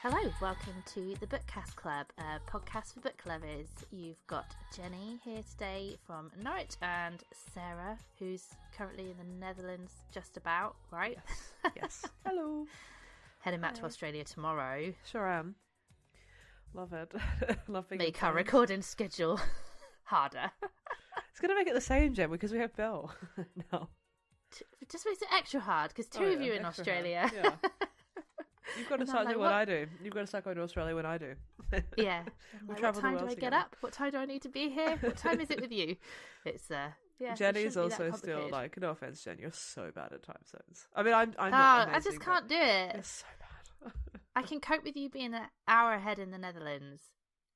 Hello, welcome to the Bookcast Club, a podcast for book lovers. You've got Jenny here today from Norwich and Sarah, who's currently in the Netherlands just about, right? Yes. Hello. Heading back to Australia tomorrow. Sure am. Love it. Love being Make our recording schedule harder. It's going to make it the same, Jen, because we have Belle now. It just makes it extra hard, because two of you in Australia. Yeah. You've got to start doing what I do. You've got to start going to Australia when I do. Yeah. We'll what time do I get up? What time do I need to be here? What time is it with you? It's Jenny's also still like, no offense, Jen, you're so bad at time zones. I mean, I'm not amazing, I just can't do it. It's so bad. I can cope with you being an hour ahead in the Netherlands,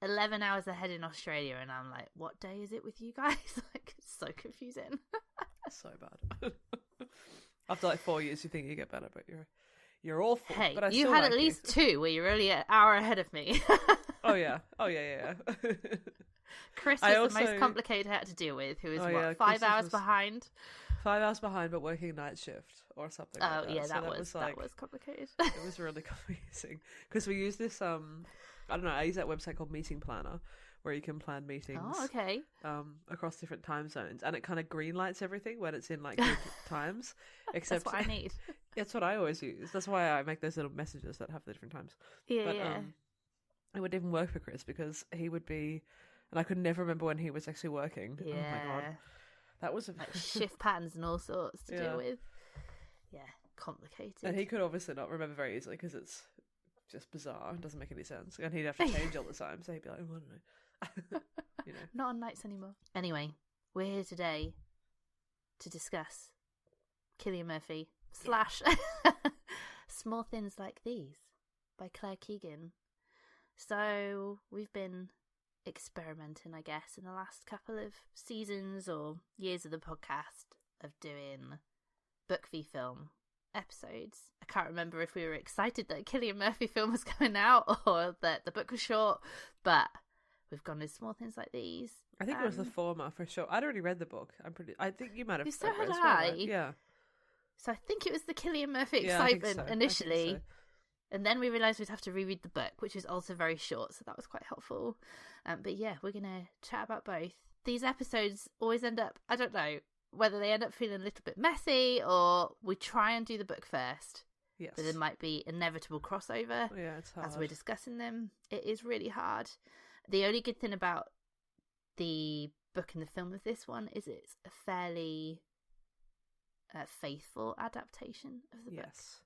11 hours ahead in Australia, and I'm like, what day is it with you guys? Like, it's so confusing. So bad. After like 4 years, you think you get better, but you're awful. Hey, but you had at least 2 where you're only an hour ahead of me. Oh yeah. Chris was the most complicated I had to deal with, who was 5 hours behind. 5 hours behind, but working night shift or something. Oh, like that. yeah, so that was complicated. It was really confusing because we use this. I don't know. I use that website called Meeting Planner, where you can plan meetings. Oh, okay. Across different time zones, and it kind of green lights everything when it's in like good times. Except that's what I need. That's what I always use. That's why I make those little messages that have the different times. Yeah. It would even work for Chris because he would be, and I could never remember when he was actually working. Yeah. Oh my god, that was like shift patterns and all sorts to deal with. Yeah, complicated. And he could obviously not remember very easily because it's just bizarre. It doesn't make any sense, and he'd have to change all the time. So he'd be like, oh, I don't know. You know, not on nights anymore. Anyway, we're here today to discuss Cillian Murphy / Small Things Like These by Claire Keegan. So we've been experimenting, I guess, in the last couple of seasons or years of the podcast of doing book v film episodes. I can't remember if we were excited that a Cillian Murphy film was coming out or that the book was short, but we've gone with Small Things Like These. I think it was the former for sure. I'd already read the book. I think you might have. So had well, I. right? Yeah. So I think it was the Cillian Murphy excitement initially. And then we realised we'd have to reread the book, which is also very short, so that was quite helpful. But yeah, we're going to chat about both. These episodes always end up, I don't know, whether they end up feeling a little bit messy or we try and do the book first. Yes. But there might be inevitable crossover it's hard. as we're discussing them. It is really hard. The only good thing about the book and the film of this one is it's a fairly faithful adaptation of the book. Yes.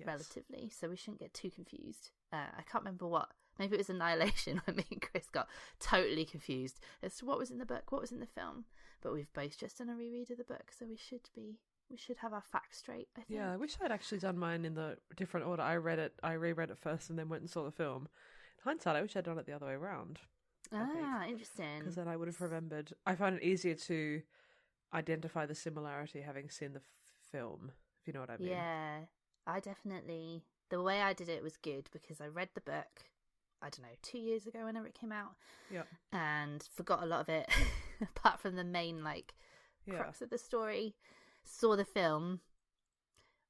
Relatively, so we shouldn't get too confused. I can't remember what, maybe it was Annihilation when me and Chris got totally confused as to what was in the book, what was in the film, but we've both just done a reread of the book, so we should have our facts straight, I think. Yeah, I wish I'd actually done mine in the different order. I reread it first and then went and saw the film. In hindsight, I wish I'd done it the other way around. Interesting. Because then I would have remembered. I find it easier to identify the similarity having seen the film, if you know what I mean. Yeah. I definitely, the way I did it was good because I read the book, I don't know, 2 years ago whenever it came out. Yeah. And forgot a lot of it, apart from the main, crux of the story. Saw the film,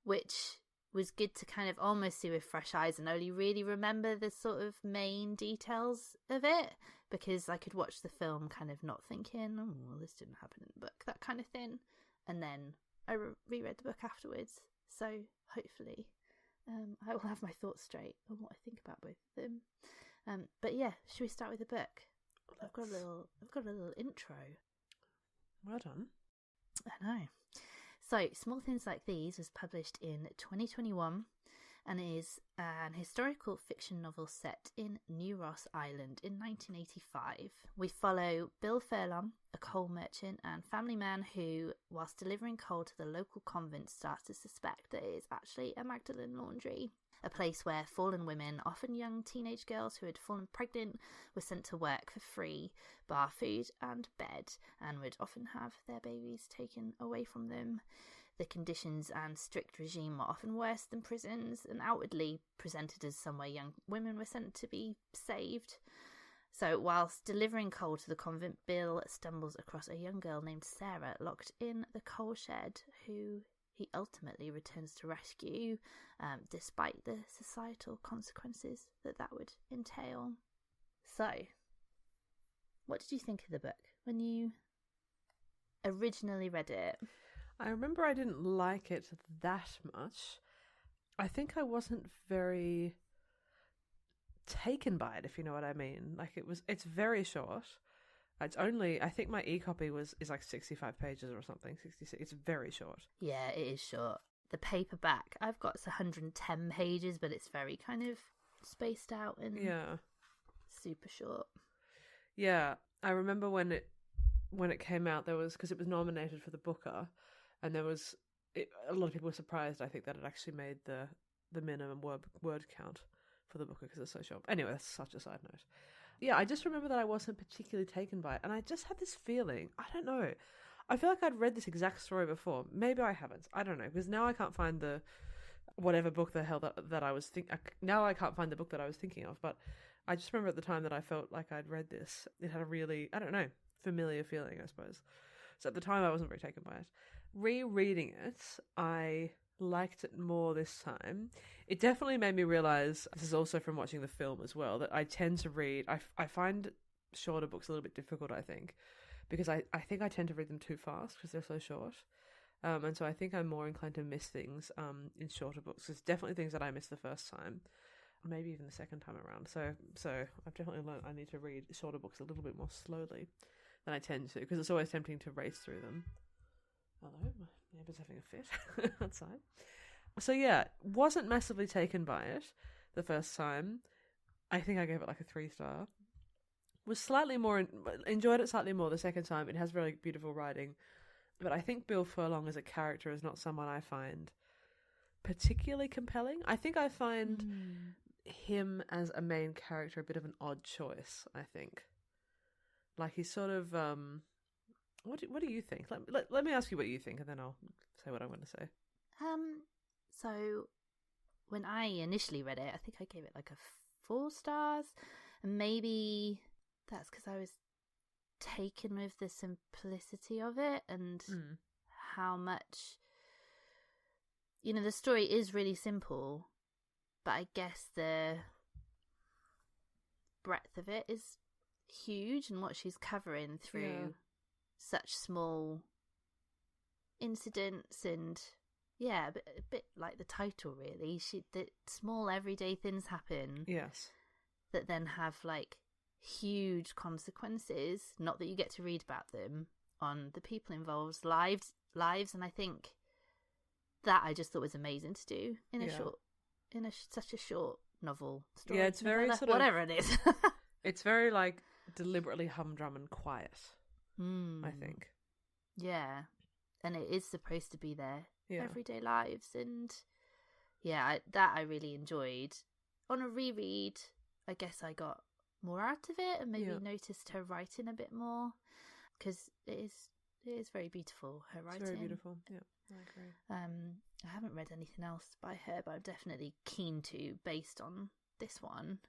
which was good to kind of almost see with fresh eyes and only really remember the sort of main details of it because I could watch the film kind of not thinking, oh, well, this didn't happen in the book, that kind of thing. And then I reread the book afterwards. So hopefully I will have my thoughts straight on what I think about both of them. But yeah, should we start with the book? I've got a little intro. Well done. I know. So Small Things Like These was published in 2021 and is an historical fiction novel set in New Ross Island in 1985. We follow Bill Furlong, a coal merchant and family man who, whilst delivering coal to the local convent, starts to suspect that it is actually a Magdalene laundry, a place where fallen women, often young teenage girls who had fallen pregnant, were sent to work for free, bar food and bed, and would often have their babies taken away from them. The conditions and strict regime were often worse than prisons and outwardly presented as somewhere young women were sent to be saved. So whilst delivering coal to the convent, Bill stumbles across a young girl named Sarah locked in the coal shed who he ultimately returns to rescue, despite the societal consequences that would entail. So, what did you think of the book when you originally read it? I remember I didn't like it that much. I think I wasn't very taken by it, if you know what I mean. Like, it's very short. It's only, I think my e-copy is like 65 pages or something, 66. It's very short. Yeah, it is short. The paperback I've got is 110 pages, but it's very kind of spaced out and super short. Yeah, I remember when it came out, there was, because it was nominated for the Booker, and there was a lot of people were surprised, I think, that it actually made the minimum word count for the Booker because it's so short. Anyway, that's such a side note. Yeah, I just remember that I wasn't particularly taken by it, and I just had this feeling, I don't know, I feel like I'd read this exact story before. Maybe I haven't. I don't know, because now I can't find the whatever book the hell that I was now I can't find the book that I was thinking of, but I just remember at the time that I felt like I'd read this. It had a really, I don't know, familiar feeling, I suppose. So at the time I wasn't very taken by it. Rereading it, I liked it more this time. It definitely made me realise, this is also from watching the film as well, that I tend to read, I find shorter books a little bit difficult, I think, because I think I tend to read them too fast because they're so short. And so I think I'm more inclined to miss things in shorter books. There's definitely things that I missed the first time, maybe even the second time around. So I've definitely learned I need to read shorter books a little bit more slowly than I tend to, because it's always tempting to race through them. Hello, my neighbour's having a fit outside. So yeah, wasn't massively taken by it the first time. I think I gave it like a 3-star. Was slightly more, enjoyed it slightly more the second time. It has very beautiful writing. But I think Bill Furlong as a character is not someone I find particularly compelling. I think I find him as a main character a bit of an odd choice, I think. Like, he's sort of, what do you think? Let me ask you what you think, and then I'll say what I'm going to say. So when I initially read it, I think I gave it like a 4 stars, and maybe that's because I was taken with the simplicity of it and how much, the story is really simple, but I guess the breadth of it is huge, and what she's covering through such small incidents, and a bit like the title, really. The small everyday things happen, yes, that then have like huge consequences, not that you get to read about them, on the people involved's lives, and I think that I just thought was amazing to do in such a short novel story. Yeah, it's very novella, sort of, whatever it is. it's very like deliberately humdrum and quiet, I think. Yeah, and it is supposed to be their everyday lives, and that I really enjoyed. On a reread, I guess I got more out of it, and maybe noticed her writing a bit more, because it is very beautiful, her writing. It's very beautiful. Yeah, I agree. I haven't read anything else by her, but I'm definitely keen to, based on this one.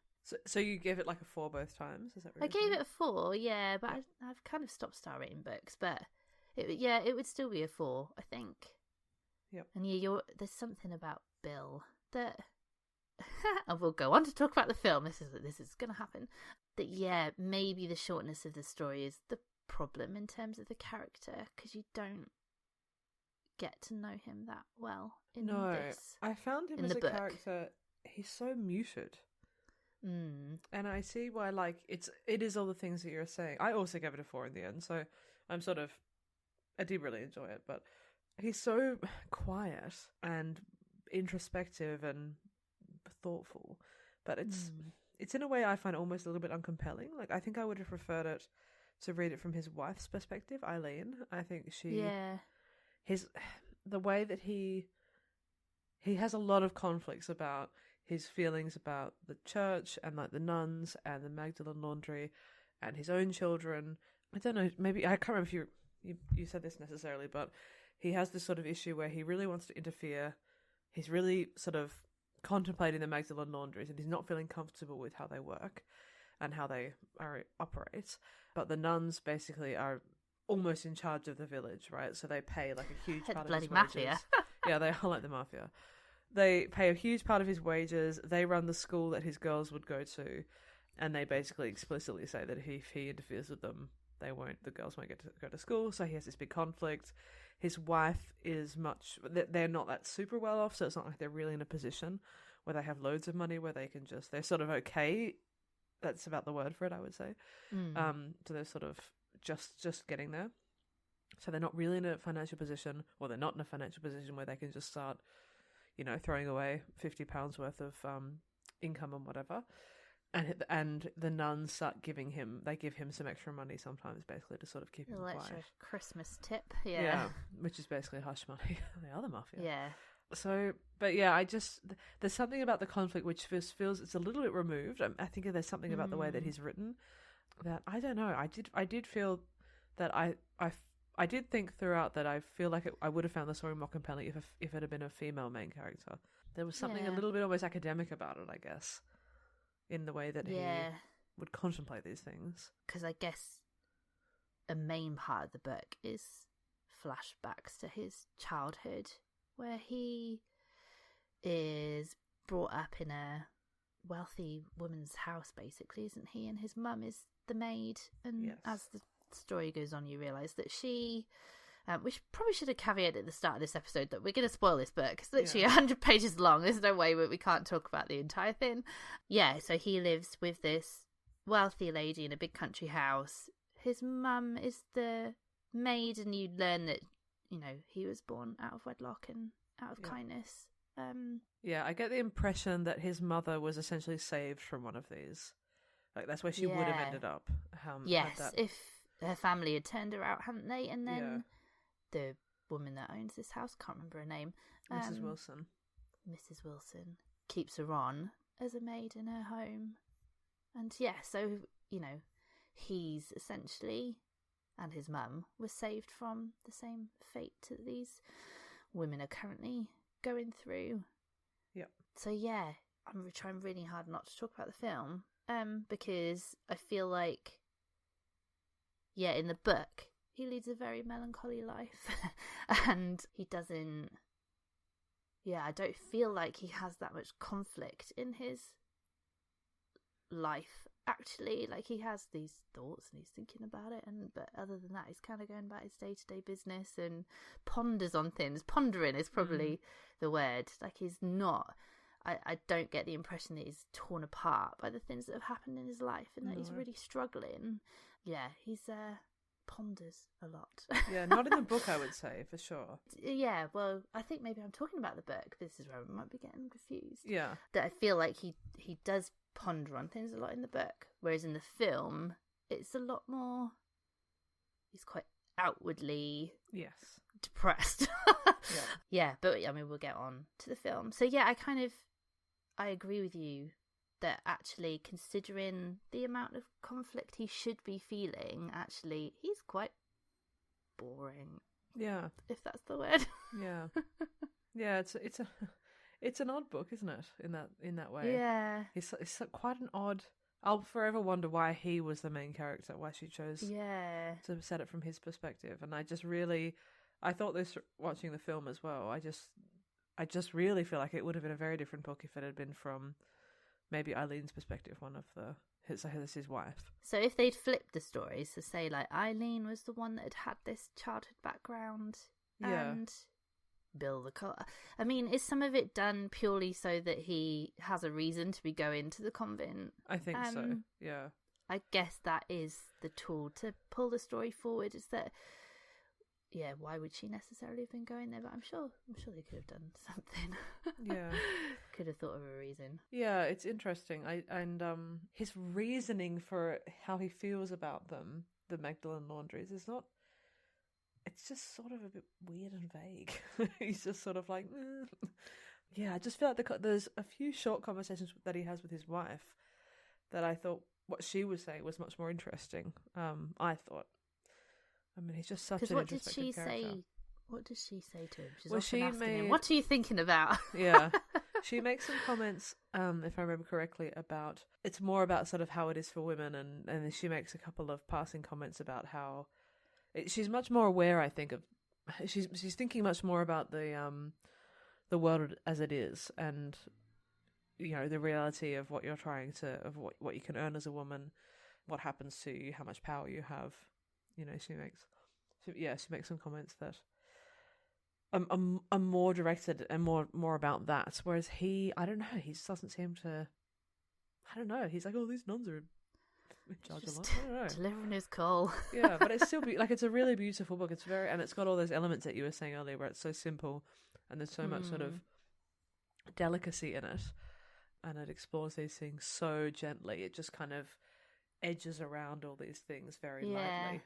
So you gave it like a 4 both times? Is that what I gave it a 4, but I've kind of stopped star rating books, but it would still be a 4, I think. Yep. And there's something about Bill that, and we'll go on to talk about the film. This is going to happen. That maybe the shortness of the story is the problem in terms of the character, because you don't get to know him that well in this. I found him as a character. He's so muted. And I see why, like, it is all the things that you're saying. I also gave it a 4 in the end, so I did really enjoy it, but he's so quiet and introspective and thoughtful, but it's in a way I find almost a little bit uncompelling. Like, I think I would have preferred it to read it from his wife's perspective, Eileen. I think the way that he has a lot of conflicts about his feelings about the church and like the nuns and the Magdalene laundry and his own children. I don't know, maybe I can't remember if you said this necessarily, but he has this sort of issue where he really wants to interfere. He's really sort of contemplating the Magdalene laundries, and he's not feeling comfortable with how they work and how they operate. But the nuns basically are almost in charge of the village, right? So they pay like a huge part of his wages. Bloody mafia. Yeah, they are like the mafia. They pay a huge part of his wages. They run the school that his girls would go to, and they basically explicitly say that if he interferes with them, the girls won't get to go to school. So he has this big conflict. His wife is they're not that super well off, so it's not like they're really in a position where they have loads of money where they can they're sort of okay. That's about the word for it, I would say. So they're sort of just getting there. So they're not really in a financial position, or they're not in a financial position where they can just start, throwing away £50 worth of income and whatever. And the nuns start give him some extra money sometimes, basically to sort of keep him quiet. Extra Christmas tip, yeah, which is basically hush money. They are the mafia. Yeah. So, but yeah, there's something about the conflict which feels it's a little bit removed. I think there's something about the way that he's written that I don't know. I did feel that I did think throughout that I feel like I would have found the story more compelling if it had been a female main character. There was something a little bit almost academic about it, I guess, in the way that he would contemplate these things. Because I guess a main part of the book is flashbacks to his childhood, where he is brought up in a wealthy woman's house, basically, isn't he? And his mum is the maid. And as the story goes on, you realise that she... we probably should have caveated at the start of this episode that we're going to spoil this book. It's literally 100 pages long. There's no way we can't talk about the entire thing. Yeah, so he lives with this wealthy lady in a big country house. His mum is the maid, and you learn that, he was born out of wedlock and out of kindness. I get the impression that his mother was essentially saved from one of these. Like, that's where she would have ended up. If her family had turned her out, hadn't they? And then... the woman that owns this house, can't remember her name, Mrs. Wilson keeps her on as a maid in her home. And so he's essentially, and his mum was saved from the same fate that these women are currently going through. So I'm trying really hard not to talk about the film, because I feel like in the book he leads a very melancholy life, and he doesn't... I don't feel like he has that much conflict in his life, actually. Like, he has these thoughts and he's thinking about it, but other than that, he's kind of going about his day-to-day business and ponders on things. Pondering is probably the word. Like, he's not... I don't get the impression that he's torn apart by the things that have happened in his life, and that he's really struggling. He's... ponders a lot. Not in the book, I would say, for sure. Well, I think maybe I'm talking about the book. This is where I might be getting confused. That I feel like he does ponder on things a lot in the book, whereas in the film it's a lot more... he's quite outwardly depressed. But I mean, we'll get on to the film. So I agree with you that actually, considering the amount of conflict he should be feeling, actually, he's quite boring. If that's the word. It's an odd book, isn't it? In that way. It's quite an odd... I'll forever wonder why he was the main character, why she chose to set it from his perspective. And I thought this watching the film as well. I just really feel like it would have been a very different book if it had been from maybe Eileen's perspective, his wife. So if they'd flipped the stories to say, like, Eileen was the one that had this childhood background and Bill the cult. I mean, is some of it done purely so that he has a reason to be going to the convent? I think so, I guess that is the tool to pull the story forward, is that why would she necessarily have been going there? But I'm sure they could have done something. Could have thought of a reason. It's interesting. His reasoning for how he feels about them, the Magdalene laundries, is not... It's just sort of a bit weird and vague. He's just sort of like... I just feel like there's a few short conversations that he has with his wife that I thought what she was saying was much more interesting. I thought. I mean, he's just such an introspective character. What does she say to him? She's often asking him, what are you thinking about? She makes some comments, if I remember correctly, about... It's more about sort of how it is for women, and she makes a couple of passing comments about how... she's much more aware, I think, of... She's thinking much more about the the world as it is, and the reality of what you're trying to, of what you can earn as a woman, what happens to you, how much power you have. She makes some comments that are more directed and more about that. Whereas he, I don't know, he just doesn't seem to. I don't know. He's like, oh, these nuns are in charge of life. I don't know. Delivering his call. Yeah, but it's still it's a really beautiful book. And it's got all those elements that you were saying earlier, where it's so simple, and there's so much sort of delicacy in it, and it explores these things so gently. It just kind of edges around all these things very lightly.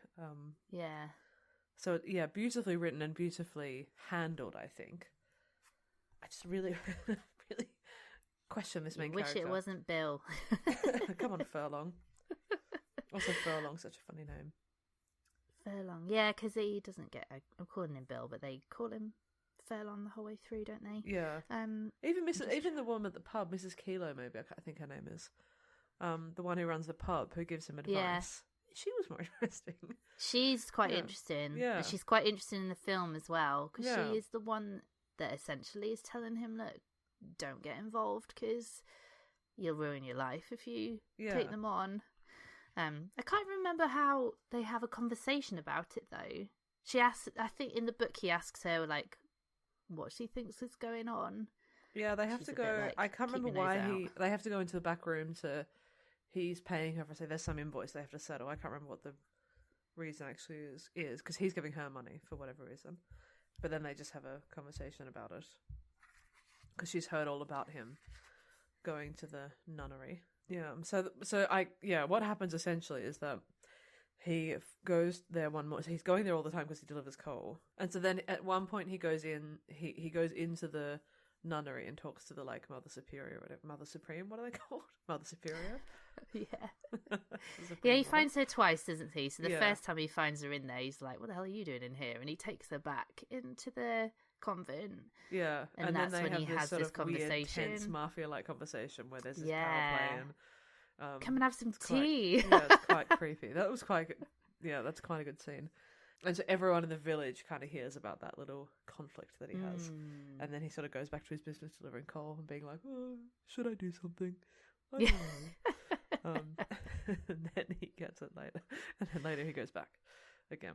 So beautifully written and beautifully handled, I think. I just really really question this main character. Wish it wasn't Bill. Come on, Furlong. Also, Furlong's such a funny name. Furlong, yeah, because he doesn't get. I'm calling him Bill, but they call him Furlong the whole way through, don't they? Yeah. Even the woman at the pub, Mrs. Kilo, maybe I think her name is. The one who runs the pub, who gives him advice. Yeah. She was more interesting. She's quite interesting. Yeah. And she's quite interesting in the film as well, because she is the one that essentially is telling him, look, don't get involved because you'll ruin your life if you take them on. I can't remember how they have a conversation about it though. She asks, I think in the book he asks her like what she thinks is going on. Yeah, they have to go. I can't remember why they have to go into the back room to. He's paying her for, say, there's some invoice they have to settle. I can't remember what the reason actually is because he's giving her money for whatever reason. But then they just have a conversation about it because she's heard all about him going to the nunnery. Yeah. What happens essentially is that he goes there one more. So he's going there all the time because he delivers coal. And so then at one point he goes in. He goes into the nunnery and talks to the Mother Superior, or whatever. Mother Supreme, what are they called? Mother Superior. He finds her twice, doesn't he? So the first time he finds her in there, he's like, what the hell are you doing in here? And he takes her back into the convent. Yeah. And that's when he has this conversation. Weird, tense mafia-like conversation where there's this power play and come and have some tea. It's quite creepy. That was quite good. Yeah, that's quite a good scene. And so everyone in the village kind of hears about that little conflict that he has. And then he sort of goes back to his business delivering coal and being like, oh, should I do something? I don't know. And then he gets it later. And then later he goes back again.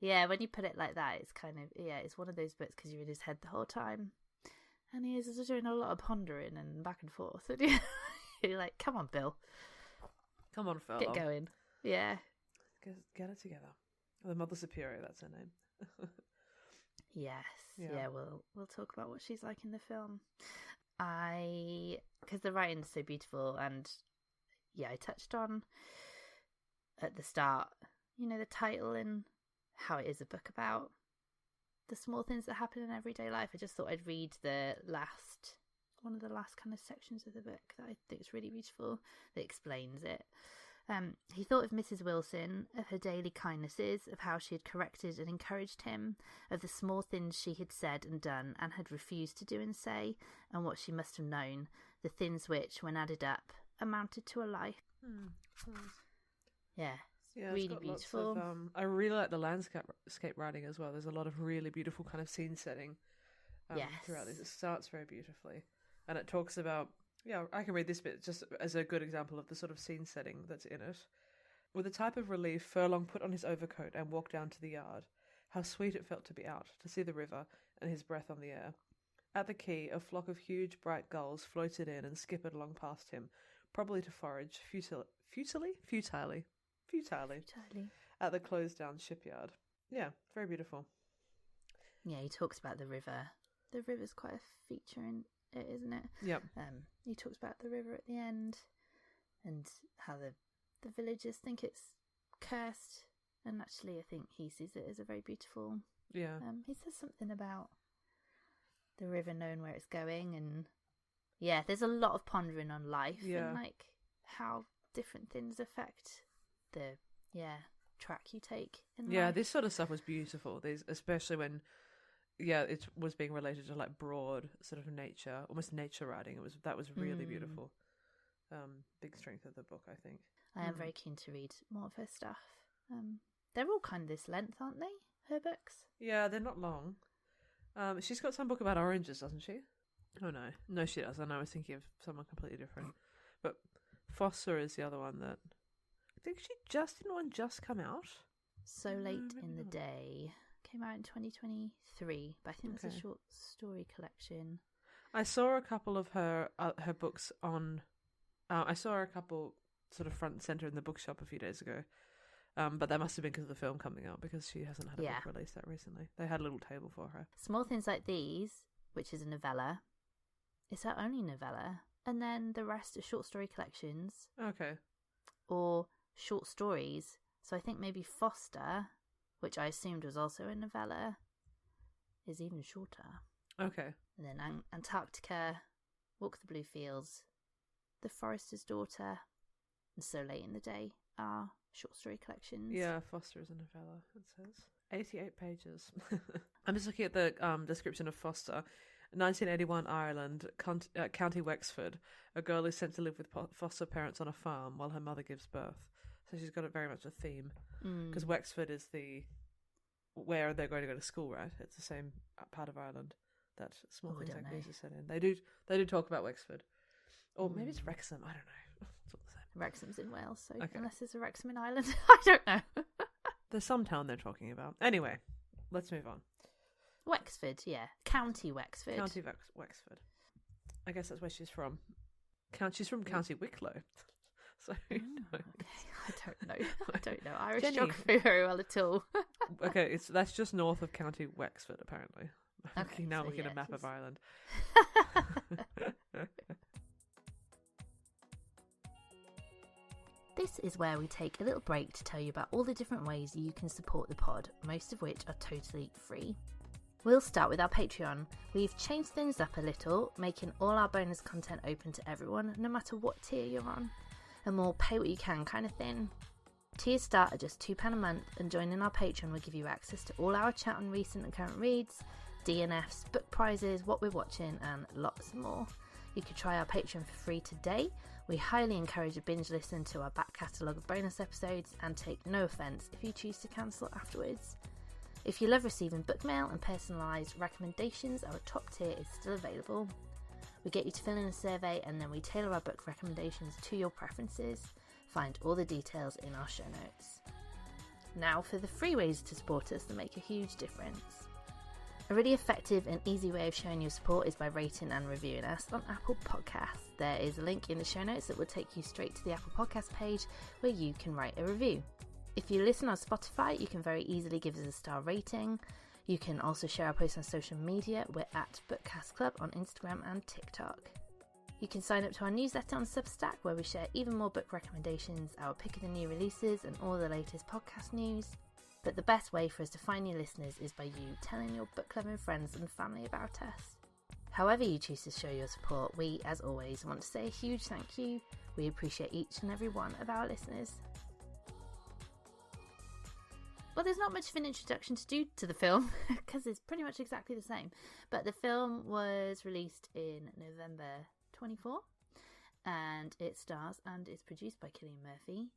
Yeah, when you put it like that, it's kind of, it's one of those bits because you're in his head the whole time. And he is doing a lot of pondering and back and forth. And you're like, come on, Bill. Come on, Phil. Get going. Yeah. Get it together. The Mother Superior, that's her name. Yes. Yeah, we'll talk about what she's like in the film. Because the writing's so beautiful, and I touched on at the start, the title and how it is a book about the small things that happen in everyday life. I just thought I'd read one of the last kind of sections of the book that I think is really beautiful that explains it. He thought of Mrs. Wilson, of her daily kindnesses, of how she had corrected and encouraged him, of the small things she had said and done and had refused to do and say, and what she must have known, the things which, when added up, amounted to a life. Yeah, really beautiful. I really like the landscape writing as well. There's a lot of really beautiful kind of scene setting throughout this. It starts very beautifully, and it talks about. Yeah, I can read this bit just as a good example of the sort of scene setting that's in it. With a type of relief, Furlong put on his overcoat and walked down to the yard. How sweet it felt to be out, to see the river, and his breath on the air. At the quay, a flock of huge, bright gulls floated in and skippered along past him, probably to forage futilely at the closed-down shipyard. Yeah, very beautiful. Yeah, he talks about the river. The river's quite a feature in it, isn't it? Yep. He talks about the river at the end and how the villagers think it's cursed, and actually I think he sees it as a very beautiful. Yeah. He says something about the river knowing where it's going, and there's a lot of pondering on life and like how different things affect the track you take in life. This sort of stuff was beautiful. Especially when it was being related to like broad sort of nature, almost nature writing. That was really beautiful. Big strength of the book, I think. I am very keen to read more of her stuff. They're all kind of this length, aren't they? Her books? Yeah, they're not long. She's got some book about oranges, doesn't she? Oh no, she doesn't. I was thinking of someone completely different. But Foster is the other one that I think didn't one just come out? So Late in the Day came out in 2023, but I think it's a short story collection. I saw a couple of her books on. I saw a couple sort of front and center in the bookshop a few days ago. But that must have been because of the film coming out, because she hasn't had a book released that recently. They had a little table for her. Small Things Like These, which is a novella. It's her only novella. And then the rest are short story collections. Okay. Or short stories. So I think maybe Foster, which I assumed was also a novella, is even shorter. Okay. And then Antarctica, Walk the Blue Fields, The Forester's Daughter, and So Late in the Day are short story collections. Yeah, Foster is a novella, it says. 88 pages. I'm just looking at the description of Foster. 1981 Ireland, County Wexford. A girl is sent to live with foster parents on a farm while her mother gives birth. So she's got very much a theme. Because Wexford is where they're going to go to school, right? It's the same part of Ireland that Small Things Like These is set in. They do talk about Wexford. Or maybe it's Wrexham, I don't know. It's all the same. Wrexham's in Wales, so unless there's a Wrexham in Ireland, I don't know. There's some town they're talking about. Anyway, let's move on. Wexford, yeah. County Wexford. County Wexford. I guess that's where she's from. She's from County Wicklow. So, okay. I don't know Irish geography very well at all. Okay, that's just north of County Wexford, apparently. Looking at a map of Ireland. This is where we take a little break to tell you about all the different ways you can support the pod, most of which are totally free. We'll start with our Patreon. We've changed things up a little, making all our bonus content open to everyone, no matter what tier you're on. A more pay what you can kind of thing. Tiers start at just £2 a month, and joining our Patreon will give you access to all our chat on recent and current reads, DNFs, book prizes, what we're watching, and lots more. You could try our Patreon for free today. We highly encourage a binge listen to our back catalogue of bonus episodes, and take no offence if you choose to cancel afterwards. If you love receiving book mail and personalised recommendations, our top tier is still available. We get you to fill in a survey, and then we tailor our book recommendations to your preferences. Find all the details in our show notes. Now for the free ways to support us that make a huge difference. A really effective and easy way of showing your support is by rating and reviewing us on Apple Podcasts. There is a link in the show notes that will take you straight to the Apple Podcast page where you can write a review. If you listen on Spotify, you can very easily give us a star rating. You can also share our posts on social media. We're at Bookcast Club on Instagram and TikTok. You can sign up to our newsletter on Substack, where we share even more book recommendations, our pick of the new releases, and all the latest podcast news. But the best way for us to find new listeners is by you telling your book-loving friends and family about us. However you choose to show your support, we, as always, want to say a huge thank you. We appreciate each and every one of our listeners. Well, there's not much of an introduction to do to the film, because it's pretty much exactly the same. But the film was released in November 24, and it stars and is produced by Cillian Murphy,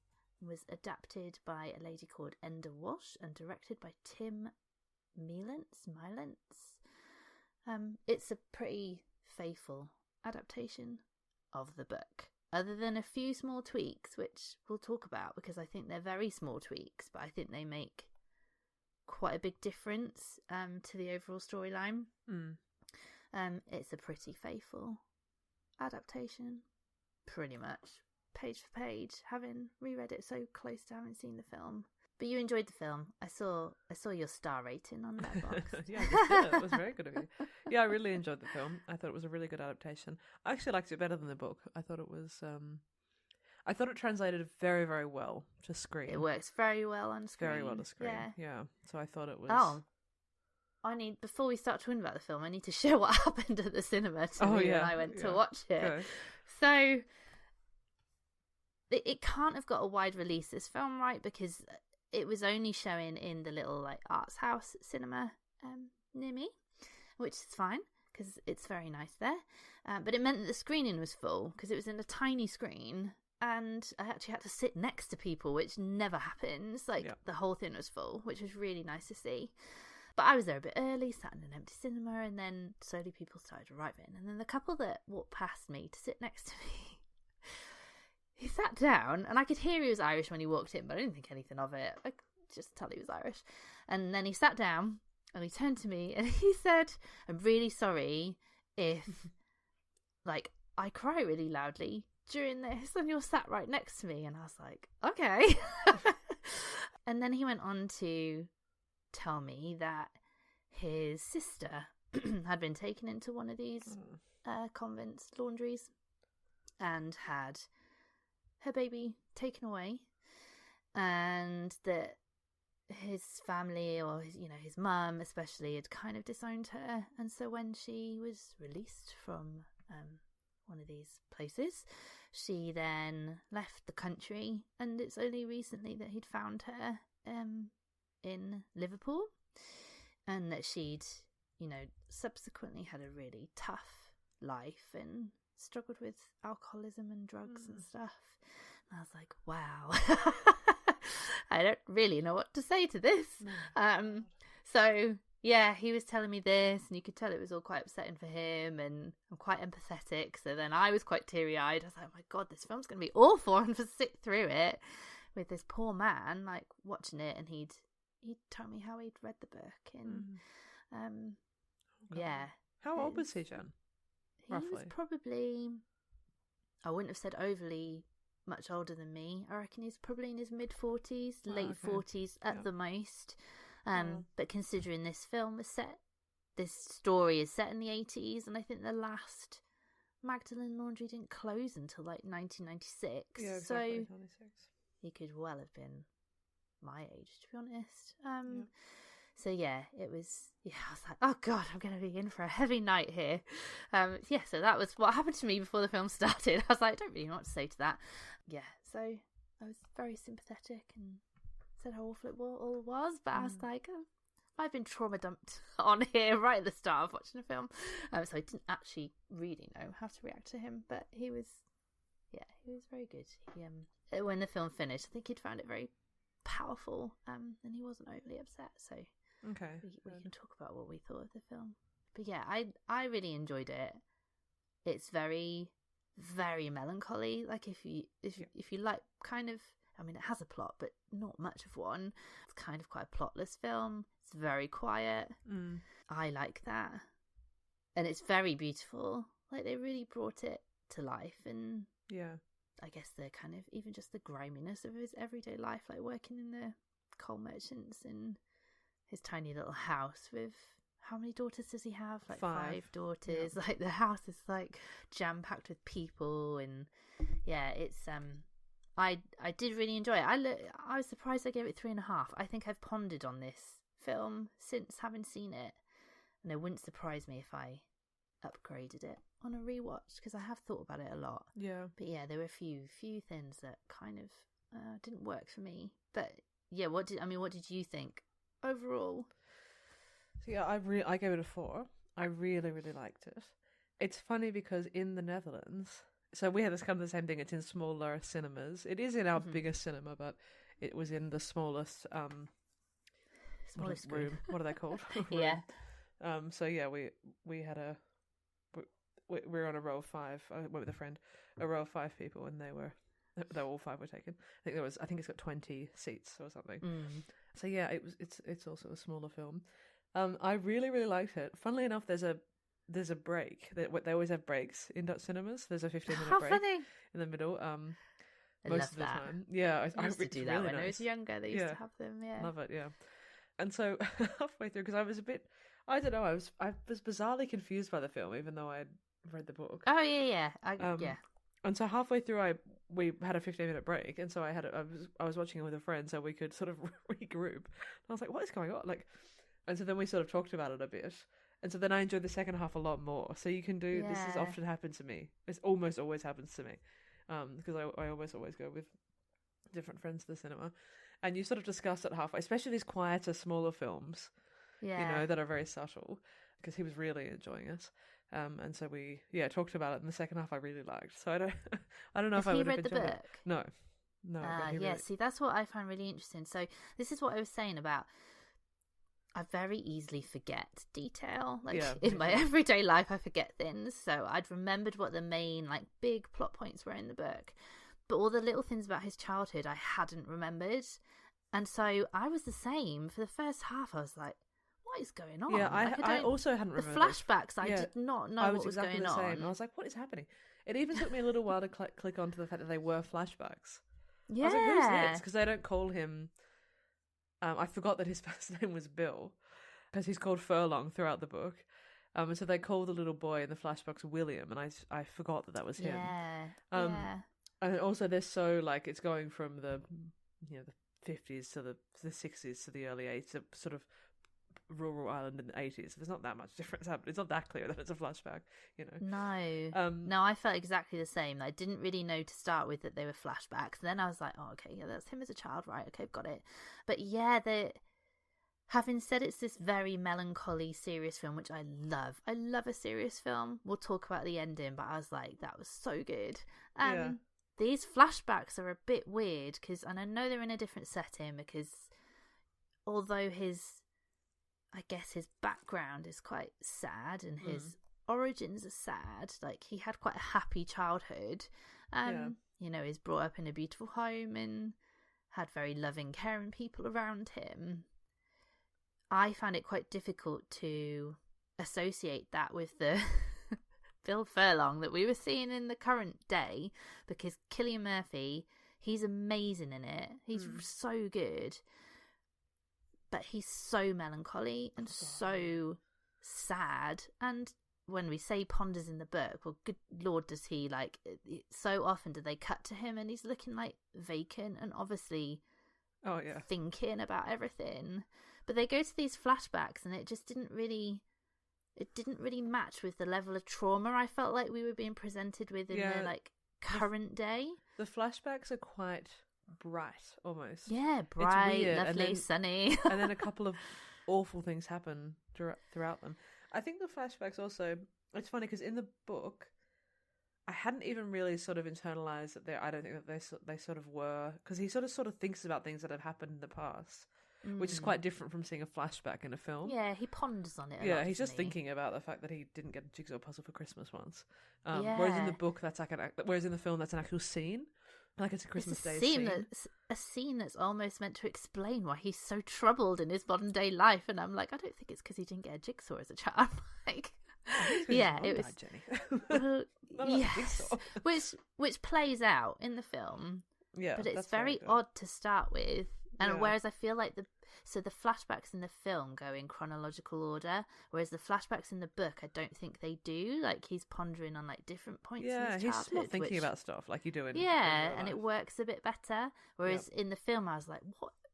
was adapted by a lady called Enda Walsh, and directed by Tim Milance. It's a pretty faithful adaptation of the book, other than a few small tweaks, which we'll talk about, because I think they're very small tweaks, but I think they make quite a big difference to the overall storyline. It's a pretty faithful adaptation, pretty much, page for page, having reread it so close to having seen the film. But you enjoyed the film. I saw your star rating on Letterboxd. Yeah, I did. It was very good of you. Yeah, I really enjoyed the film. I thought it was a really good adaptation. I actually liked it better than the book. I thought it was I thought it translated very, very well to screen. It works very well on screen. Very well to screen. Yeah. So I thought it was. Oh, before we start talking about the film, I need to share what happened at the cinema to me when I went to watch it. Okay. So it can't have got a wide release, this film, right? Because it was only showing in the little arts house cinema near me, which is fine because it's very nice there. But it meant that the screening was full because it was in a tiny screen, and I actually had to sit next to people, which never happens. The whole thing was full, which was really nice to see. But I was there a bit early, sat in an empty cinema, and then slowly people started arriving. And then the couple that walked past me to sit next to me, he sat down, and I could hear he was Irish when he walked in, but I didn't think anything of it. I could just tell he was Irish. And then he sat down, and he turned to me, and he said, "I'm really sorry if, like, I cry really loudly during this, and you're sat right next to me." And I was like, okay. And then he went on to tell me that his sister had been taken into one of these convent's laundries and had her baby taken away, and that his family, or his mum especially, had kind of disowned her. And so when she was released from one of these places, she then left the country, and it's only recently that he'd found her in Liverpool, and that she'd subsequently had a really tough life and struggled with alcoholism and drugs and stuff. And I was like, wow. I don't really know what to say to this. So yeah, he was telling me this, and you could tell it was all quite upsetting for him, and I'm quite empathetic. So then I was quite teary-eyed. I was like, oh my God, this film's going to be awful. And to sit through it with this poor man, like, watching it, and he'd told me how he'd read the book. And yeah. How old was he, Jen? Roughly? He was probably, I wouldn't have said overly much older than me. I reckon he's probably in his mid-40s, late 40s at the most. But considering this story is set in the 80s, and I think the last Magdalene Laundry didn't close until like 1996. Yeah, exactly, so 96. He could well have been my age, to be honest. So yeah, it was. Yeah, I was like, oh God, I'm going to be in for a heavy night here. Yeah, so that was what happened to me before the film started. I was like, I don't really know what to say to that. Yeah, so I was very sympathetic and said how awful it all was, but I was like, I've been trauma dumped on here right at the start of watching the film, so I didn't actually really know how to react to him, but he was very good. He, when the film finished, I think he'd found it very powerful, and he wasn't overly upset, so okay, we can talk about what we thought of the film. But yeah, I really enjoyed it. It's very, very melancholy. Like if you like kind of, I mean, it has a plot, but not much of one. It's kind of quite a plotless film. It's very quiet. I like that. And it's very beautiful. Like, they really brought it to life. And yeah, I guess the kind of, even just the griminess of his everyday life, like working in the coal merchants in his tiny little house with, how many daughters does he have? Like 5 daughters. Yeah. Like, the house is like jam-packed with people. And yeah, it's, I did really enjoy it. I was surprised I gave it 3.5. I think I've pondered on this film since having seen it, and it wouldn't surprise me if I upgraded it on a rewatch, because I have thought about it a lot. Yeah. But yeah, there were a few things that kind of didn't work for me. But yeah, what did you think overall? So yeah, I gave it a 4. I really, really liked it. It's funny because in the Netherlands, so we had this kind of the same thing. It's in smaller cinemas. It is in our biggest cinema, but it was in the smallest room. What are they called? Yeah. So yeah, we had we were on a row of 5. I went with a friend, a row of 5 people, and they were all 5 were taken. I think it's got 20 seats or something. So yeah, it's also a smaller film. I really, really liked it. Funnily enough, there's a break. They always have breaks in Dutch cinemas. There's a 15-minute break in the middle. Most of the time. Yeah, I used to do that really when nice. I was younger. They used to have them. Yeah, love it. Yeah, and so halfway through, because I was a bit, I don't know, I was bizarrely confused by the film, even though I'd read the book. Oh yeah. Yeah. And so halfway through, we had a 15-minute break, and so I was watching it with a friend, so we could sort of regroup. And I was like, what is going on? Like, and so then we sort of talked about it a bit. And so then I enjoyed the second half a lot more. So you can do, this has often happened to me. This almost always happens to me. Because I almost go with different friends to the cinema. And you sort of discuss it halfway, especially these quieter, smaller films, that are very subtle, because he was really enjoying it. And so we, talked about it in the second half. I really liked. So I don't know if I would have enjoyed it. He read the book? No. See, that's what I find really interesting. So this is what I was saying about, I very easily forget detail. Like Yeah, in me my too. everyday life, I forget things. So I'd remembered what the main like big plot points were in the book, but all the little things about his childhood I hadn't remembered. And so I was the same for the first half. I was like, what is going on? Yeah, Like, I also hadn't the remembered those. flashbacks. I Yeah, did not know I was what was exactly going the same. on. I was like, what is happening? It even took me a little while to click onto the fact that they were flashbacks. Yeah, I was like, who's this? Because they don't call him... I forgot that his first name was Bill, because he's called Furlong throughout the book. And so they call the little boy in the flashbacks William, and I forgot that was him. Yeah, Um, yeah. And also they're so, like, it's going from the, the 50s to the 60s to the early 80s, to sort of rural Ireland in the 80s. There's not that much difference happening. It's not that clear that it's a flashback, No. No, I felt exactly the same. I didn't really know to start with that they were flashbacks. Then I was like, oh, okay, yeah, that's him as a child, right? Okay, got it. But yeah, having said it's this very melancholy, serious film, which I love. I love a serious film. We'll talk about the ending, but I was like, that was so good. Yeah. These flashbacks are a bit weird, and I know they're in a different setting, because although his background is quite sad and his origins are sad, like he had quite a happy childhood. He's brought up in a beautiful home and had very loving, caring people around him. I found it quite difficult to associate that with the Bill Furlong that we were seeing in the current day, because Cillian Murphy, he's amazing in it. He's so good. But he's so melancholy and so sad. And when we say ponders in the book, well, good Lord, does he, like, so often do they cut to him and he's looking like vacant and obviously thinking about everything. But they go to these flashbacks and it just didn't really match with the level of trauma I felt like we were being presented with in the, like, current day. The flashbacks are quite bright, almost. Yeah, bright, lovely, sunny. And then a couple of awful things happen throughout them. I think the flashbacks also, it's funny because in the book I hadn't even really sort of internalized that I don't think that they sort of were, because he sort of thinks about things that have happened in the past, which is quite different from seeing a flashback in a film. Yeah, he ponders on it a lot, he's just thinking about the fact that he didn't get a jigsaw puzzle for Christmas once. Whereas in the book whereas in the film that's an actual scene. Like it's a Christmas Day scene. A scene that's almost meant to explain why he's so troubled in his modern day life, and I'm like, I don't think it's because he didn't get a jigsaw as a child. Like, it was Jenny. Yes, which plays out in the film. Yeah, but it's very odd to start with, and whereas I feel like the flashbacks in the film go in chronological order, whereas the flashbacks in the book I don't think they do. Like he's pondering on like different points in his childhood. He's not thinking about stuff like you do in and it works a bit better. Whereas in the film I was like,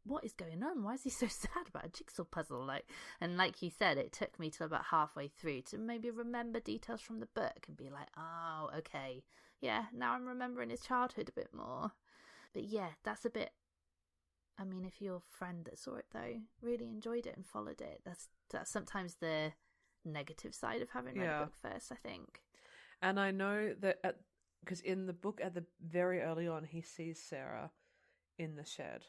what is going on? Why is he so sad about a jigsaw puzzle? Like you said, it took me till about halfway through to maybe remember details from the book and be like, oh, okay, yeah, now I'm remembering his childhood a bit more. But yeah, that's a bit. I mean, if your friend that saw it though really enjoyed it and followed it, that's sometimes the negative side of having read a book first, I think. And I know that because in the book at the very early on, he sees Sarah in the shed.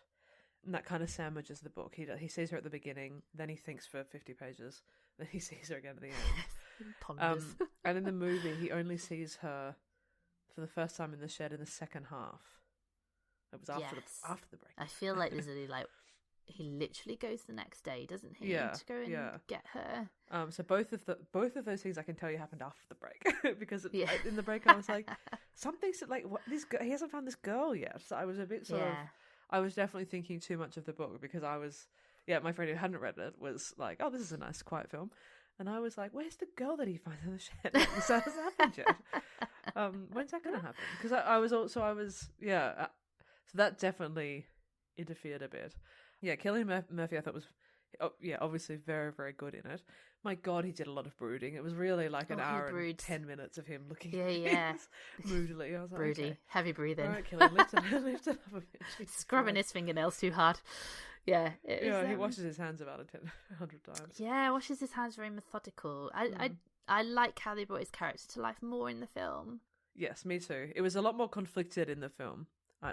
And that kind of sandwiches the book. He sees her at the beginning, then he thinks for 50 pages, then he sees her again at the end. Ponders. And in the movie, he only sees her for the first time in the shed in the second half. It was after the break. I feel like there's he literally goes the next day, doesn't he? Yeah, to go and get her. So both of those things I can tell you happened after the break because in the break I was like, something's like he hasn't found this girl yet. So I was a bit I was definitely thinking too much of the book because I was my friend who hadn't read it was like, oh, this is a nice quiet film, and I was like, where's the girl that he finds in the shed? This hasn't happened yet. When's that going to happen? Because I was so that definitely interfered a bit. Yeah, Cillian Murphy I thought was, obviously very, very good in it. My God, he did a lot of brooding. It was really like an hour and 10 minutes of him looking at moodily. I was like, broody, okay. Heavy breathing. All right, Cillian, lift it up a bit. Jesus Scrubbing Christ. his fingernails too hard. Yeah. He washes his hands about 100 times. Yeah, washes his hands very methodical. I like how they brought his character to life more in the film. Yes, me too. It was a lot more conflicted in the film.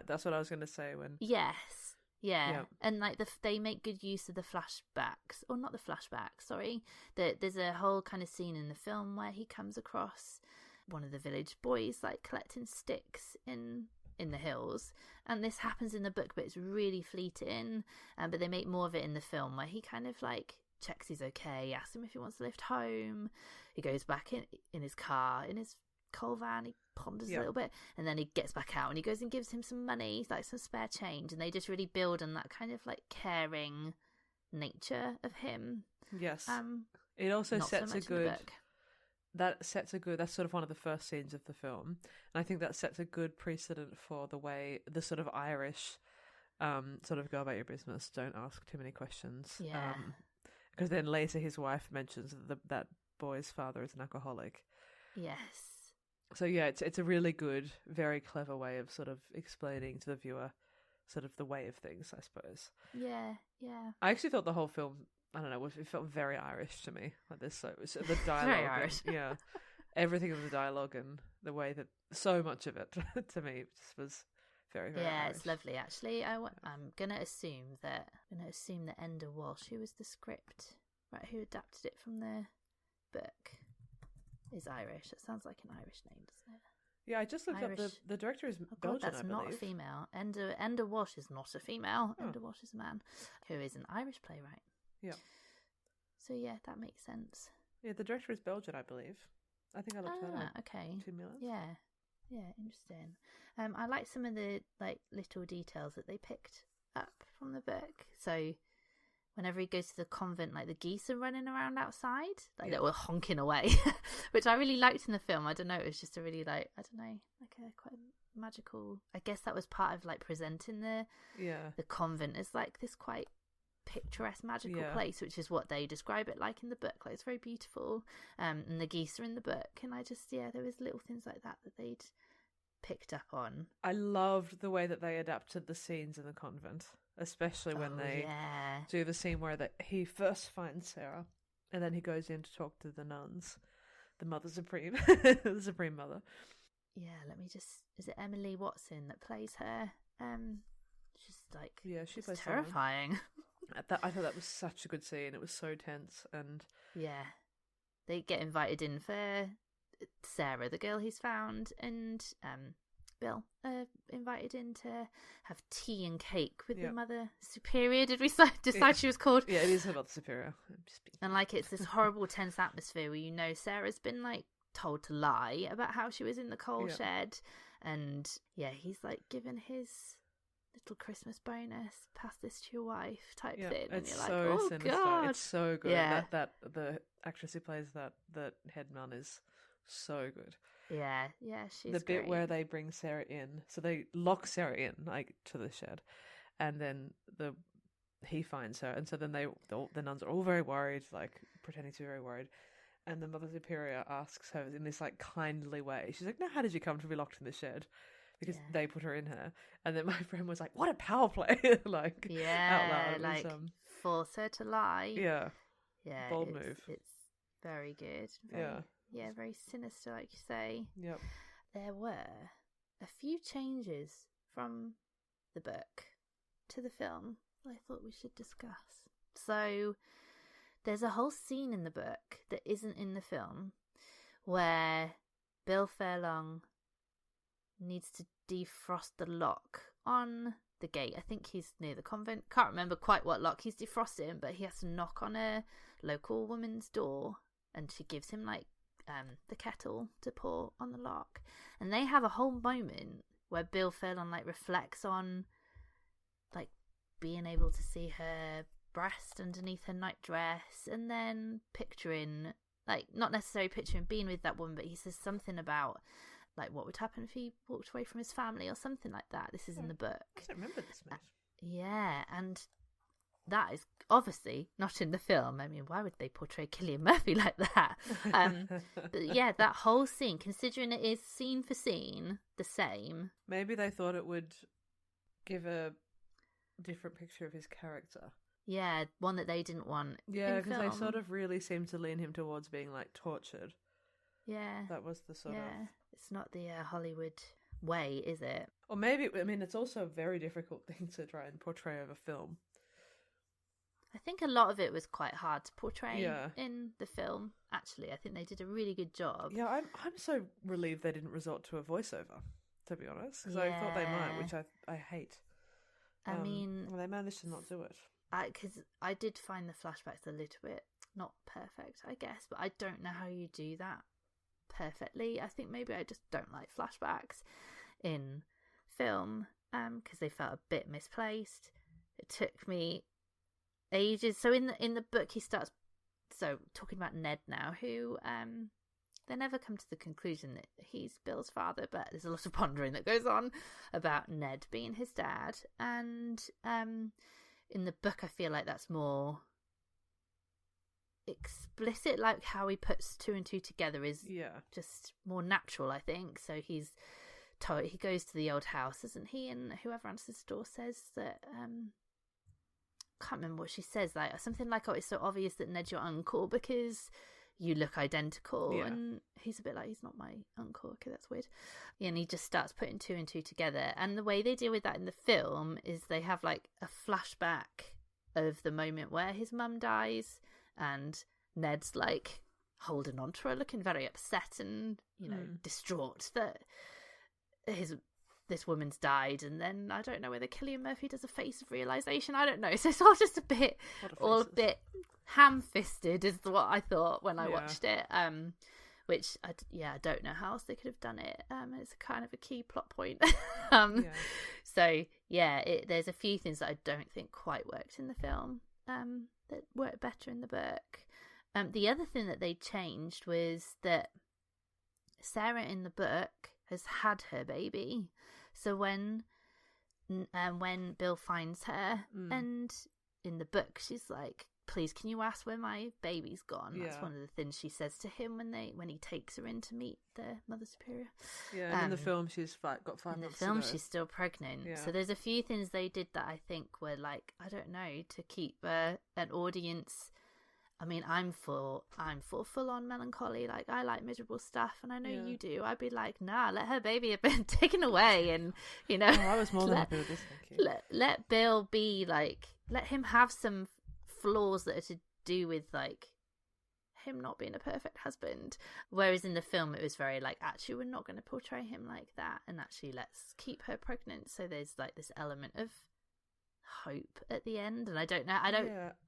That's what I was going to say when... Yes. Yeah, Yeah. and like they make good use of the flashbacks, or not the flashbacks. Sorry, there's a whole kind of scene in the film where he comes across one of the village boys like collecting sticks in the hills, and this happens in the book, but it's really fleeting. But they make more of it in the film, where he kind of like checks he's okay, asks him if he wants to lift home. He goes back in his car, in his coal van. He ponders a little bit, and then he gets back out and he goes and gives him some money, like some spare change, and they just really build on that kind of like caring nature of him. Yes. It also sets so a good book. That's sort of one of the first scenes of the film, and I think that sets a good precedent for the way the sort of Irish sort of go about your business, don't ask too many questions. Yeah. Because then later his wife mentions that boy's father is an alcoholic. Yes. So yeah, it's a really good, very clever way of sort of explaining to the viewer sort of the way of things, I suppose. Yeah, yeah. I actually thought the whole film, I don't know, it felt very Irish to me. Like this, so the dialogue, Very Irish. yeah, everything of the dialogue and the way that so much of it to me just was very, very Irish. It's lovely actually. I'm gonna assume that Enda Walsh, who was the script, right, who adapted it from the book, is Irish. It sounds like an Irish name, doesn't it? Yeah, I just looked up the director is Belgian, that's I believe. not a female. Enda Walsh is not a female. Oh. Enda Walsh is a man who is an Irish playwright. Yeah. So yeah, that makes sense. Yeah, the director is Belgian, I believe. I think I looked that up. Okay. 2 million. Yeah, interesting. I like some of the like little details that they picked up from the book. So whenever he goes to the convent, like the geese are running around outside, like they were honking away, which I really liked in the film. I don't know, it was just a really like a quite magical. I guess that was part of like presenting the convent as like this quite picturesque magical place, which is what they describe it like in the book. Like it's very beautiful, and the geese are in the book, and I just there was little things like that they'd picked up on. I loved the way that they adapted the scenes in the convent, especially when they do the scene where he first finds Sarah and then he goes in to talk to the nuns, the Mother Supreme, the Supreme Mother. Is it Emily Watson that plays her? She's like, she plays terrifying. I thought that was such a good scene. It was so tense, and they get invited in for Sarah, the girl he's found, and Bill invited in to have tea and cake with the Mother Superior. Did we decide she was called? Yeah, it is her Mother Superior. And like it's this horrible tense atmosphere where Sarah's been like told to lie about how she was in the coal shed, and he's like given his little Christmas bonus, pass this to your wife type thing, and you're like, oh sinister. God, it's so good. That the actress who plays the head nun is so good. She's the bit great. where they bring Sarah in, so they lock Sarah in like to the shed, and then he finds her, and so then the nuns are all very worried, like pretending to be very worried, and the Mother Superior asks her in this like kindly way. She's like, "No, how did you come to be locked in the shed?" Because they put her in her, and then my friend was like, "What a power play!" like out loud, like force her to lie. Bold move. It's very good. Very sinister, like you say. Yep. There were a few changes from the book to the film I thought we should discuss. So there's a whole scene in the book that isn't in the film where Bill Furlong needs to defrost the lock on the gate. I think he's near the convent. Can't remember quite what lock he's defrosting, but he has to knock on a local woman's door, and she gives him like the kettle to pour on the lock, and they have a whole moment where Bill Furlong like reflects on like being able to see her breast underneath her nightdress, and then picturing, like, not necessarily picturing being with that woman, but he says something about like what would happen if he walked away from his family or something like that. This is in the book. I don't remember this much. And that is obviously not in the film. I mean, why would they portray Cillian Murphy like that? But that whole scene, considering it is scene for scene the same. Maybe they thought it would give a different picture of his character. Yeah, one that they didn't want. Yeah, because they sort of really seemed to lean him towards being like tortured. Yeah. That was the sort of... It's not the Hollywood way, is it? Or maybe, I mean, it's also a very difficult thing to try and portray over film. I think a lot of it was quite hard to portray Yeah. in the film. Actually, I think they did a really good job. Yeah, I'm so relieved they didn't resort to a voiceover, to be honest, because I thought they might, which I hate. I mean, well, they managed to not do it. Because I did find the flashbacks a little bit not perfect, I guess, but I don't know how you do that perfectly. I think maybe I just don't like flashbacks in film, because they felt a bit misplaced. It took me ages. So in the book, he starts talking about Ned now, who they never come to the conclusion that he's Bill's father, but there's a lot of pondering that goes on about Ned being his dad. And in the book, I feel like that's more explicit, like how he puts two and two together is just more natural, I think. So he goes to the old house, isn't he? And whoever answers the door says that can't remember what she says, like something like, "Oh, it's so obvious that Ned's your uncle because you look identical." And he's a bit like, "He's not my uncle." Okay, that's weird. And he just starts putting two and two together. And the way they deal with that in the film is they have like a flashback of the moment where his mum dies, and Ned's like holding on to her, looking very upset and distraught that this woman's died. And then I don't know whether Cillian Murphy does a face of realization. I don't know. So it's all just a bit ham-fisted is what I thought when I watched it. Which I don't know how else they could have done it. It's kind of a key plot point. So there's a few things that I don't think quite worked in the film that worked better in the book. The other thing that they changed was that Sarah in the book has had her baby. So when Bill finds her, and in the book she's like, "Please, can you ask where my baby's gone?" That's one of the things she says to him when he takes her in to meet the Mother Superior. Yeah, and in the film she's got 5 months. In the film she's still pregnant. Yeah. So there's a few things they did that I think were like, I don't know, to keep an audience. I mean, I'm for full on melancholy. Like, I like miserable stuff, and I know you do. I'd be like, nah, let her baby have been taken away, and I was more than happy with this. Thank you. Let Bill be like, let him have some flaws that are to do with like him not being a perfect husband. Whereas in the film, it was very like, actually, we're not going to portray him like that, and actually, let's keep her pregnant. So there's like this element of hope at the end, and I don't know.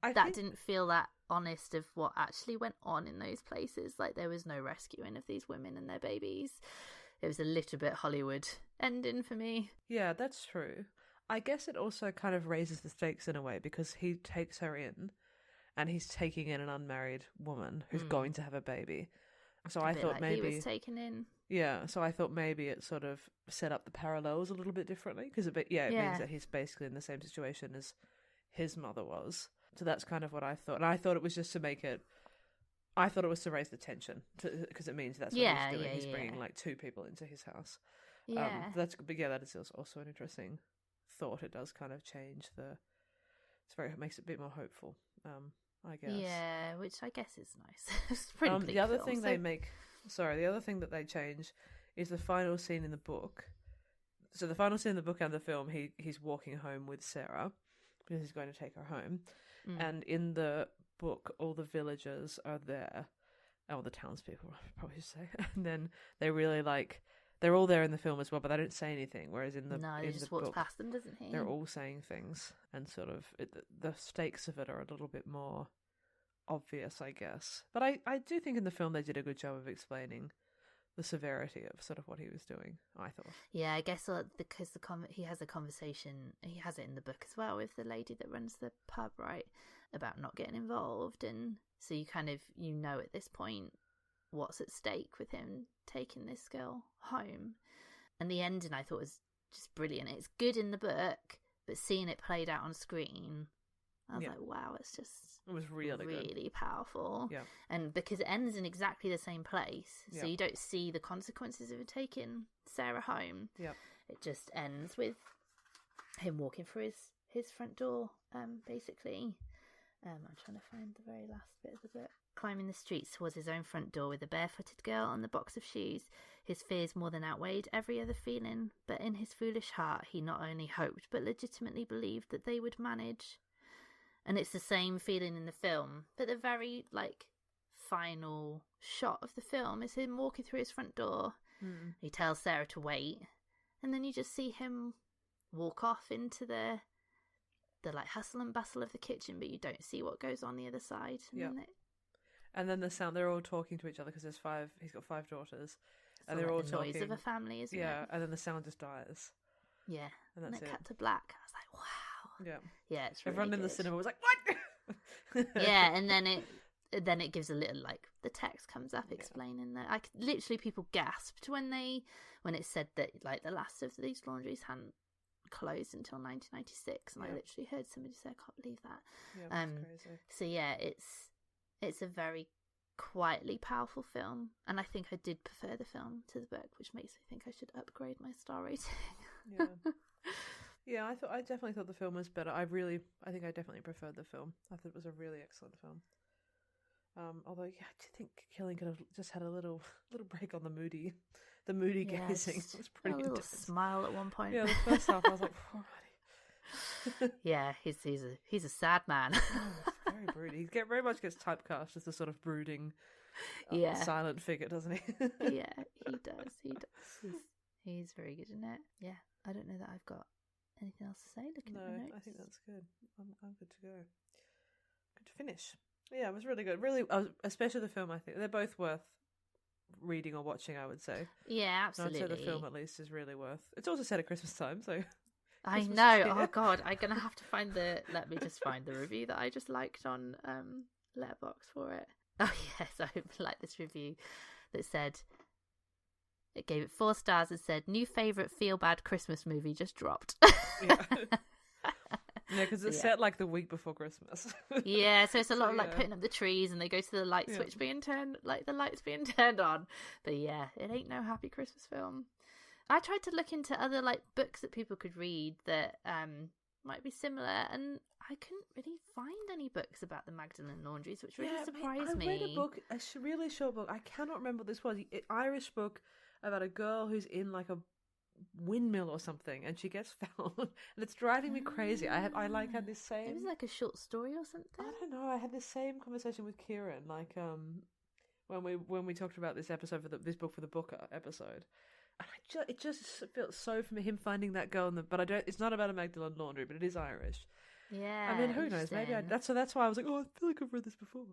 I think didn't feel that honest of what actually went on in those places. Like, there was no rescuing of these women and their babies. It was a little bit Hollywood ending for me. Yeah, that's true. I guess it also kind of raises the stakes in a way, because he takes her in, and he's taking in an unmarried woman who's going to have a baby. So I thought maybe he was taken in. Yeah, so I thought maybe it sort of set up the parallels a little bit differently, because it means that he's basically in the same situation as his mother was. So that's kind of what I thought. And I thought it was just to make it... I thought it was to raise the tension, because it means that's what he's doing. He's bringing like 2 people into his house. Yeah. That is also an interesting thought. It does kind of change it makes it a bit more hopeful, I guess. Yeah, which I guess is nice. It's pretty bleak the other film, thing the other thing that they change is the final scene in the book. So the final scene in the book and the film, he's walking home with Sarah because he's going to take her home. And in the book, all the villagers are there. Oh, the townspeople, I probably should say. And then they really they're all there in the film as well, but they don't say anything. Whereas in the he just walks past them, doesn't he? They're all saying things, and sort of the stakes of it are a little bit more obvious, I guess. But I do think in the film they did a good job of explaining the severity of sort of what he was doing, I thought. Yeah, I guess because he has a conversation, he has it in the book as well, with the lady that runs the pub, right, about not getting involved. And so you kind of, at this point what's at stake with him taking this girl home. And the ending I thought was just brilliant. It's good in the book, but seeing it played out on screen, I was like, wow, it was really powerful. Yeah. And because it ends in exactly the same place, so you don't see the consequences of taking Sarah home. Yeah. It just ends with him walking through his front door, basically. I'm trying to find the very last bit of the book. Climbing the streets towards his own front door with a barefooted girl and the box of shoes, His fears more than outweighed every other feeling, but in his foolish heart he not only hoped but legitimately believed that they would manage. And it's the same feeling in the film, but the very final shot of the film is him walking through his front door. He tells Sarah to wait, and then you just see him walk off into the hustle and bustle of the kitchen, but you don't see what goes on the other side. And then the sound, they're all talking to each other because he's got 5 daughters. And they're all the talking. noise of a family, isn't it? Yeah, and then the sound just dies. Yeah. And that's it. Cut to black. I was like, wow. Yeah. Yeah, it's really Everyone in the good. cinema was like, what? Yeah, and then it gives a little, the text comes up explaining that. Literally people gasped when it said that, the last of these laundries hadn't closed until 1996, and I literally heard somebody say, I can't believe that. Yeah, that's crazy. So yeah, it's a very quietly powerful film, and I think I did prefer the film to the book, which makes me think I should upgrade my star rating. Yeah, I definitely thought the film was better. I think I definitely preferred the film. I thought it was a really excellent film. Although, I do think Cillian could have just had a little break on the moody gazing. It was pretty a little intense. Smile at one point. Yeah, the first half I was like, alrighty. Yeah, he's a sad man. Oh, very broody. He very much gets typecast as the sort of brooding, silent figure, doesn't he? Yeah, he does. He's very good in it. Yeah, I don't know that I've got anything else to say. Looking at my notes. I think that's good. I'm good to go. Good to finish. Yeah, it was really good. Really, especially the film. I think they're both worth reading or watching. I would say. Yeah, absolutely. I'd say the film at least is really worth. It's also set at Christmas time, so. I know. Oh God, I'm gonna have to find let me just find the review that I just liked on Letterboxd for it. Oh yes, I like this review that said it gave it 4 stars and said new favourite feel bad Christmas movie just dropped. Yeah. Yeah, because it's set the week before Christmas. Yeah, so it's a lot of putting up the trees, and they go to the light switch being turned, the lights being turned on. But yeah, it ain't no happy Christmas film. I tried to look into other books that people could read that might be similar, and I couldn't really find any books about the Magdalene laundries, which really surprised me. I read a book, a really short book. I cannot remember what this was. An Irish book about a girl who's in a windmill or something, and she gets found, and it's driving me crazy. I had this same. It was a short story or something. I don't know. I had this same conversation with Kieran, when we talked about this episode for this book for the Booker episode. And it just felt so for me, him finding that girl but I don't. It's not about a Magdalene laundry, but it is Irish. Yeah. I mean, who knows? Maybe that's why I was like, oh, I feel like I've read this before.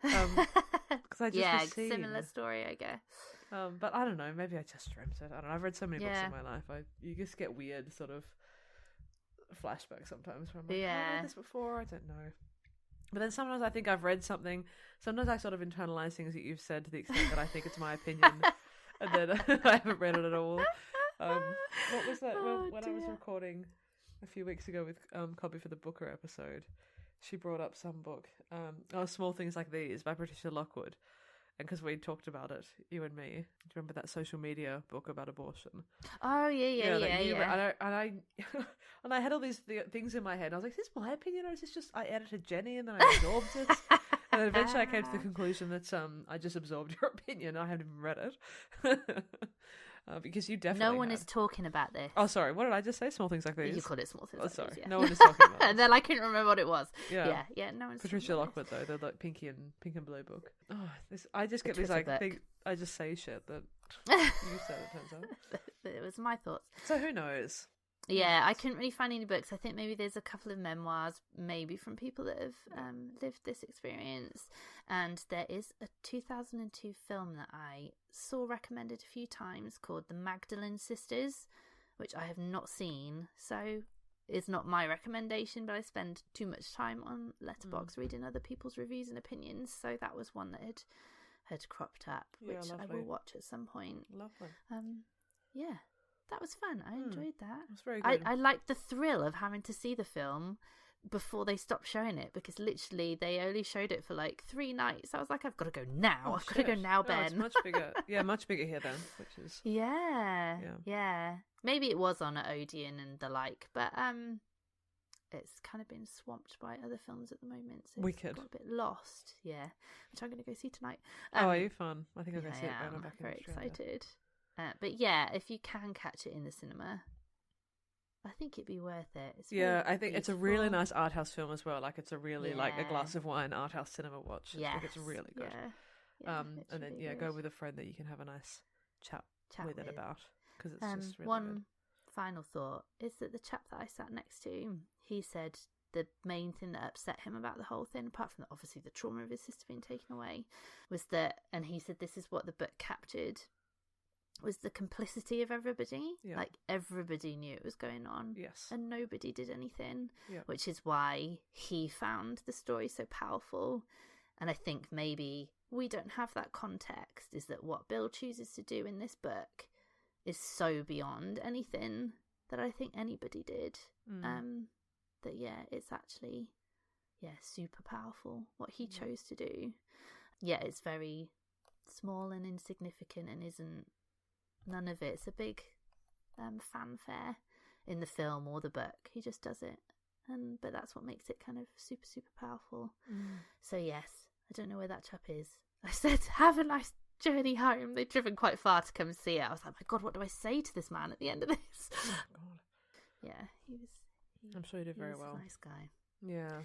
Because I just similar story, I guess. But I don't know. Maybe I just dreamt it. I don't know. I've read so many books in my life. You just get weird sort of flashbacks sometimes. Where I'm like, I read this before. I don't know. But then sometimes I think I've read something. Sometimes I sort of internalize things that you've said to the extent that I think it's my opinion, and then I haven't read it at all. What was that? When I was recording a few weeks ago with Cobby for the Booker episode, she brought up some book, Small Things Like These by Patricia Lockwood. And because we talked about it, you and me. Do you remember that social media book about abortion? Oh, yeah. And I had all these things in my head. And I was like, is this my opinion, or is this just I edited Jenny and then I absorbed it? And then eventually I came to the conclusion that I just absorbed your opinion. I haven't even read it. Because you definitely No one is talking about this. Oh, sorry. What did I just say? Small Things Like These? You called it Small Things Like sorry. These, yeah. No one is talking about it. And then I couldn't remember what it was. Yeah. No one's Patricia Lockwood, though. The pink and blue book. Oh, I just get these I just say shit that you said, it turns out. It was my thoughts. So who knows? Yeah, I couldn't really find any books. I think maybe there's a couple of memoirs, maybe from people that have lived this experience. And there is a 2002 film that I saw recommended a few times called The Magdalene Sisters, which I have not seen. So it's not my recommendation, but I spend too much time on Letterboxd reading other people's reviews and opinions. So that was one that had cropped up, which I will watch at some point. Lovely. Yeah. That was fun. I enjoyed that. It was very good. I liked the thrill of having to see the film before they stopped showing it, because literally they only showed it for 3 nights. I was like, I've got to go now. I've got to go now, Ben. It's much bigger. Yeah, much bigger here then, which is... Yeah. Maybe it was on at Odeon and the like, but it's kind of been swamped by other films at the moment. So Wicked. It's got a bit lost. Yeah. Which I'm going to go see tonight. Are you fun? I think I'm going to see it when I'm back in Australia. Very excited. But yeah, if you can catch it in the cinema, I think it'd be worth it. It's I think it's a really nice art house film as well. Like it's a really like a glass of wine art house cinema watch. Yes. I think it's really good. And then go with a friend that you can have a nice chat with it about, because it's just really good. Final thought is that the chap that I sat next to, he said the main thing that upset him about the whole thing, apart from obviously the trauma of his sister being taken away, was that, and he said this is what the book captured, was the complicity of everybody. Like everybody knew it was going on, and nobody did anything, which is why he found the story so powerful. And I think maybe we don't have that context, is that what Bill chooses to do in this book is so beyond anything that I think anybody did. That it's actually super powerful what he chose to do. It's very small and insignificant, and isn't none of it's a big fanfare in the film or the book. He just does it, but that's what makes it kind of super, super powerful. So yes, I don't know where that chap is. I said, have a nice journey home. They'd driven quite far to come see it. I was like, my God, what do I say to this man at the end of this? Oh, God. Yeah, I'm sure he did very well. A nice guy. Yeah.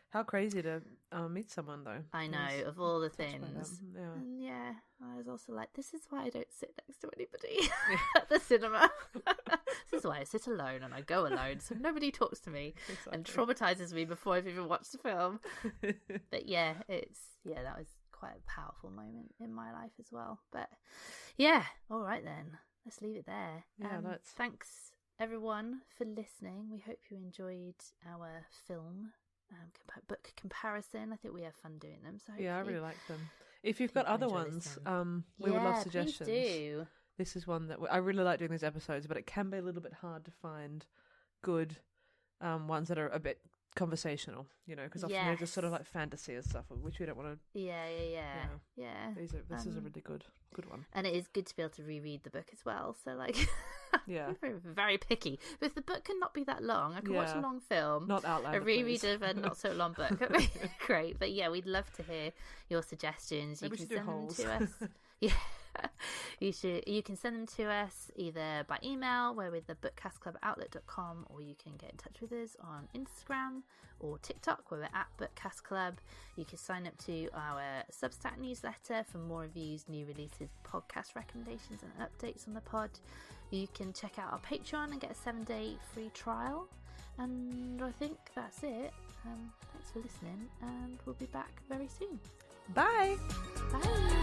How crazy to meet someone, though. I know, of all the things. And I was also like, this is why I don't sit next to anybody at the cinema. This is why I sit alone and I go alone, so nobody talks to me and traumatizes me before I've even watched the film. But that was quite a powerful moment in my life as well. But all right then, let's leave it there. Thanks everyone for listening. We hope you enjoyed our film book comparison. I think we have fun doing them. So I really like them. If you've got other ones, we would love suggestions. Please do. This is one that I really like doing these episodes, but it can be a little bit hard to find good ones that are a bit conversational, because often they're just sort of like fantasy and stuff, which we don't want to. This is a really good one, and it is good to be able to reread the book as well. So we're very, very picky. But if the book cannot be that long, I can watch a long film, not Outlander, a reread of a not so long book. That'd be great. But we'd love to hear your suggestions. Maybe you can send them to us. You can send them to us either by email, we're with the bookcastcluboutlet.com, or you can get in touch with us on Instagram or TikTok, where we're at Bookcast Club. You can sign up to our Substack newsletter for more reviews, new releases, podcast recommendations and updates on the pod. You can check out our Patreon and get a 7-day free trial. And I think that's it. Thanks for listening, and we'll be back very soon. Bye. Bye.